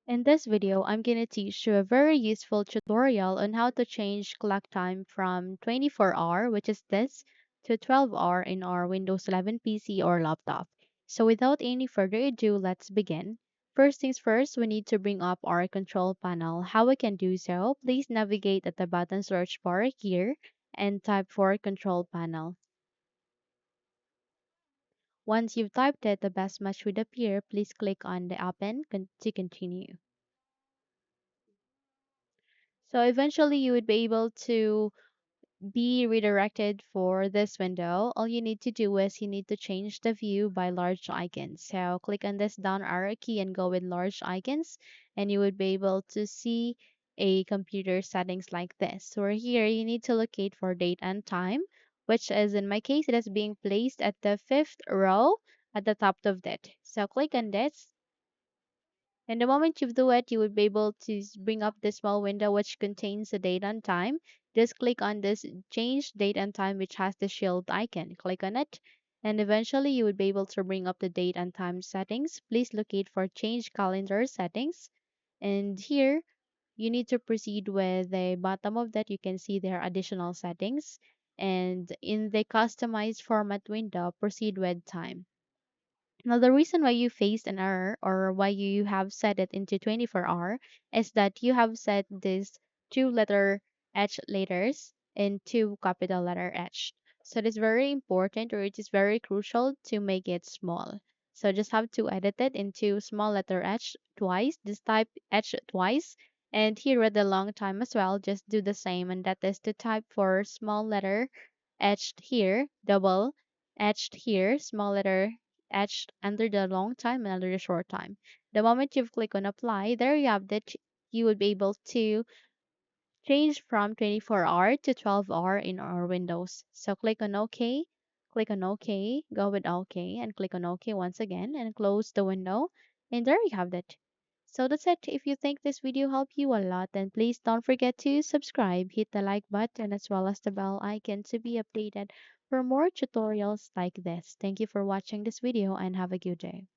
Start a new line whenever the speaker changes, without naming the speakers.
In this video, I'm going to teach you a very useful tutorial on how to change clock time from 24-hour, which is this, to 12-hour in our Windows 11 PC or laptop. So without any further ado, let's begin. First things first, we need to bring up our control panel. How we can do so, please navigate at the button search bar here and type for control panel. Once you've typed it, the best match would appear. Please click on the to continue. So eventually you would be able to be redirected for this window. All you need to do is you need to change the view by large icons. So click on this down arrow key and go with large icons and you would be able to see a computer settings like this. So here you need to locate for date and time, which is in my case it is being placed at the fifth row at the top of it. So click on this and the moment you do it, you will be able to bring up this small window which contains the date and time. Just click on this change date and time which has the shield icon. Click on it and eventually you would be able to bring up the date and time settings. Please locate for change calendar settings. And here you need to proceed with the bottom of that. You can see there are additional settings. And in the customized format window, proceed with time. Now, the reason why you faced an error or why you have set it into 24-hour is that you have set this two letter H letters into capital letter H. So it is very important or it is very crucial to make it small. So just have to edit it into small letter H twice, this type H twice. And here at the long time as well, just do the same. And that is to type for small letter etched here, double etched here, small letter etched under the long time and under the short time. The moment you've clicked on apply, there you have it. You would be able to change from 24-hour to 12-hour in our windows. So click on OK, go with OK, and click on OK once again and close the window. And there you have it. So that's it. If you think this video helped you a lot, then please don't forget to subscribe, hit the like button as well as the bell icon to be updated for more tutorials like this. Thank you for watching this video and have a good day.